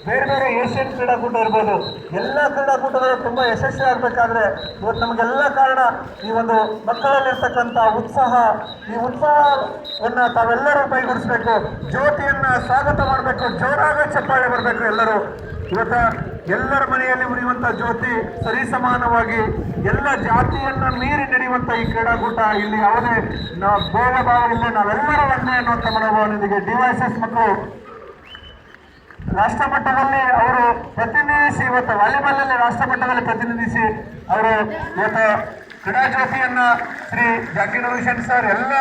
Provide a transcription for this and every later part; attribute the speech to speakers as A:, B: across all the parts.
A: ಬೇರೆ ಬೇರೆ ಏಷ್ಯನ್ ಕ್ರೀಡಾಕೂಟ ಇರ್ಬೋದು, ಎಲ್ಲ ಕ್ರೀಡಾಕೂಟಗಳು ತುಂಬ ಯಶಸ್ವಿ ಆಗಬೇಕಾದ್ರೆ ಇವತ್ತು ನಮಗೆಲ್ಲ ಕಾರಣ ಈ ಒಂದು ಮಕ್ಕಳಲ್ಲಿರ್ತಕ್ಕಂಥ ಉತ್ಸಾಹ. ಈ ಉತ್ಸಾಹವನ್ನು ತಾವೆಲ್ಲರೂ ಕೈಗೂಡಿಸ್ಬೇಕು, ಜ್ಯೋತಿಯನ್ನು ಸ್ವಾಗತ ಮಾಡಬೇಕು, ಜೋರಾಗಿ ಚಪ್ಪಾಳೆ ಬರಬೇಕು ಎಲ್ಲರೂ. ಇವತ್ತ ಎಲ್ಲರ ಮನೆಯಲ್ಲಿ ಉರಿಯುವಂಥ ಜ್ಯೋತಿ ಸರಿಸಮಾನವಾಗಿ ಎಲ್ಲ ಜಾತಿಯನ್ನು ಮೀರಿ ನಡೆಯುವಂಥ ಈ ಕ್ರೀಡಾಕೂಟ. ಇಲ್ಲಿ ಯಾವುದೇ ಭೇದ ಭಾವ ಇಲ್ಲ, ನಾವೆಲ್ಲರೂ ಒಂದೇ ಅನ್ನುವಂಥ ಮನೋಭಾವನೆಯೊಂದಿಗೆ DYSS ಮಕ್ಕಳು ರಾಷ್ಟ್ರ ಮಟ್ಟದಲ್ಲಿ ಅವರು ಪ್ರತಿನಿಧಿಸಿ, ಇವತ್ತು ವಾಲಿಬಾಲ್ ರಾಷ್ಟ್ರ ಮಟ್ಟದಲ್ಲಿ ಪ್ರತಿನಿಧಿಸಿ ಅವರು ಇವತ್ತು ಕ್ರೀಡಾ ಜ್ಯೋತಿಯನ್ನ ಶ್ರೀ ಜಾಕೀರ್ ಹುಸೇನ್ ಸರ್, ಎಲ್ಲ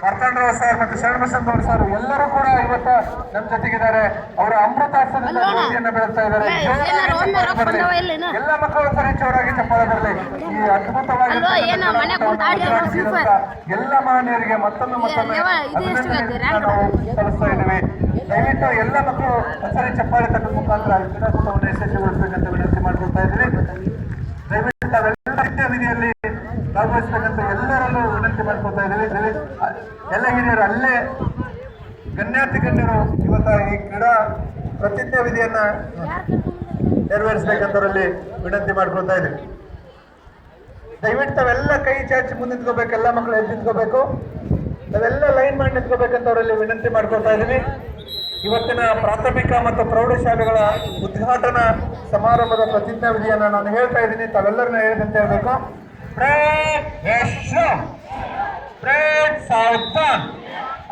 A: ಮಾರ್ತಾಂಡ್ರಾವ್ ಸರ್ ಮತ್ತು ಶರಣಬಸವನಗೌಡ ಸರ್ ಎಲ್ಲರೂ ಕೂಡ ಇವತ್ತು ನಮ್ಮ ಜೊತೆಗಿದ್ದಾರೆ. ಅವರ ಅಮೃತಾಸನದಿಂದ ಜ್ಯೋತಿಯನ್ನು ಬೆಳೆಸ್ತಾ ಇದ್ದಾರೆ. ಎಲ್ಲ ಮಕ್ಕಳು ಸರಿ ಜೋರಾಗಿ ಚಪ್ಪಾಳೆ ಬರಲಿ. ಈ ಅದ್ಭುತವಾಗಿ ಎಲ್ಲ ಮಹನೀಯರಿಗೆ ಮತ್ತೊಮ್ಮೆ ಸಲ್ಲಿಸ್ತಾ ಇದ್ದೀವಿ. ದಯವಿಟ್ಟು ಎಲ್ಲ ಮಕ್ಕಳು ಒಂದ್ಸರಿ ಚಪ್ಪಾಳೆ ತಟ್ಟುವ ಮುಖಾಂತರ ಕ್ರೀಡಾಕೂಟವನ್ನು ಯಶಸ್ವಿಗೊಳಿಸಬೇಕಂತ ವಿನಂತಿ ಮಾಡ್ಕೊಳ್ತಾ ಇದ್ದೀವಿ. ದಯವಿಟ್ಟು ತಾವೆಲ್ಲ ವಿಧಿಯಲ್ಲಿ ಭಾಗವಹಿಸಬೇಕಂತ ಎಲ್ಲರಲ್ಲೂ ವಿನಂತಿ ಮಾಡ್ಕೊಳ್ತಾ ಇದ್ದೀವಿ. ಎಲ್ಲ ಹಿರಿಯರು ಅಲ್ಲೇ ಗಣ್ಯಾತಿ ಗಣ್ಯರು ಇವತ್ತ ಈ ಕ್ರೀಡಾ ಪ್ರತಿಜ್ಞಾ ವಿಧಿಯನ್ನ ನೆರವೇರಿಸಬೇಕಂತವರಲ್ಲಿ ವಿನಂತಿ ಮಾಡ್ಕೊಳ್ತಾ ಇದ್ದೀವಿ. ದಯವಿಟ್ಟು ತಾವೆಲ್ಲ ಕೈ ಚಾಚಿ ಮುಂದೆ ನಿಂತ್ಕೋಬೇಕು, ಎಲ್ಲ ಮಕ್ಕಳು ಎದ್ದು ನಿಂತ್ಕೋಬೇಕು, ನಾವೆಲ್ಲ ಲೈನ್ ಮಾಡಿ ನಿಂತ್ಕೋಬೇಕಂತವರಲ್ಲಿ ವಿನಂತಿ ಮಾಡ್ಕೊಳ್ತಾ ಇದ್ದೀವಿ. ಇವತ್ತಿನ ಪ್ರಾಥಮಿಕ ಮತ್ತು ಪ್ರೌಢಶಾಲೆಗಳ ಉದ್ಘಾಟನಾ ಸಮಾರಂಭದ ಪ್ರತಿಜ್ಞಾ ವಿಧಿಯನ್ನು ನಾನು ಹೇಳ್ತಾ ಇದ್ದೀನಿ, ತಾವೆಲ್ಲರನ್ನ ಹೇಳಿದಂತೆ ಹೇಳಬೇಕು.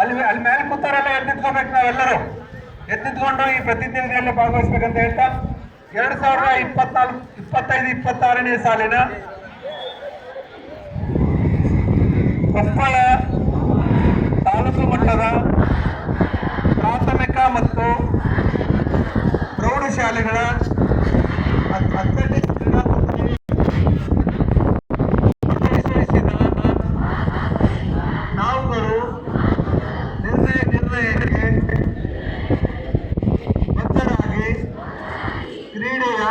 A: ಅಲ್ಲಿ ಮೇಲೆ ಕೂತಾರಲ್ಲ ಎದ್ದು ನಿಂತ್ಕೋಬೇಕು, ನಾವೆಲ್ಲರೂ ಎದ್ದು ನಿಂತ್ಕೊಂಡು ಈ ಪ್ರತಿಜ್ಞಾ ವಿಧಿಯಲ್ಲಿ ಭಾಗವಹಿಸ್ಬೇಕಂತ ಹೇಳ್ತಾ 2024-25-26ನೇ ಸಾಲಿನ ಕೊಪ್ಪಳ ತಾಲೂಕು ಮಟ್ಟದ ಪ್ರಾಥಮಿಕ ಮತ್ತು ಪ್ರೌಢಶಾಲೆಗಳ ಅಥ್ಲೆಟಿಕ್ಸ್ ಕ್ರೀಡಾಕೂಟದಲ್ಲಿ ಭಾಗವಹಿಸಿದ ನಾವುಗಳು ನಿರ್ಣಯಕ್ಕೆ ಬದ್ಧರಾಗಿ ಕ್ರೀಡೆಯ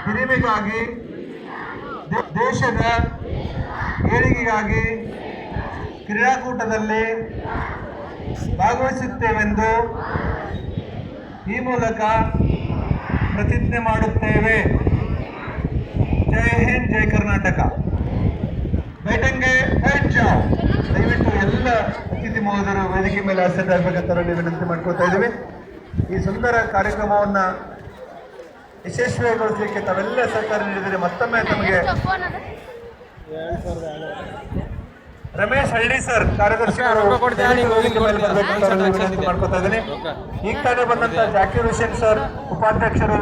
A: ಹಿರಿಮೆಗಾಗಿ, ದೇಶದ ಏಳಿಗೆಗಾಗಿ ಕ್ರೀಡಾಕೂಟದಲ್ಲಿ ಭಾಗವಹಿಸುತ್ತೇವೆಂದು ಈ ಮೂಲಕ ಪ್ರತಿಜ್ಞೆ ಮಾಡುತ್ತೇವೆ. ಜೈ ಹಿಂದ್, ಜೈ ಕರ್ನಾಟಕ. ಬೈಟಂಗೆ ಬೈಟ್ ಜಾವ್. ದಯವಿಟ್ಟು ಎಲ್ಲ ಅತಿಥಿ ಮಹೋದಯರು ವೇದಿಕೆ ಮೇಲೆ ಆಸಕ್ತರಾಗಬೇಕಂತ ವಿನಂತಿ ಮಾಡ್ಕೊಳ್ತಾ ಇದ್ದೀವಿ. ಈ ಸುಂದರ ಕಾರ್ಯಕ್ರಮವನ್ನು ಯಶಸ್ವಿಗೊಳಿಸಲಿಕ್ಕೆ ತಾವೆಲ್ಲ ಸಹಕಾರ ನೀಡಿದರೆ ಮತ್ತೊಮ್ಮೆ ತಮಗೆ ರಮೇಶ್ ಹಳ್ಳಿ ಸರ್ ಕಾರ್ಯದರ್ಶಿ ಮಾಡ್ಕೊತಾ ಇದ್ದೀನಿ. ಈಗ ತಾನೇ ಬಂದಂತ ಜಾಕೀರ್ ಹುಸೇನ್ ಸರ್ ಉಪಾಧ್ಯಕ್ಷರು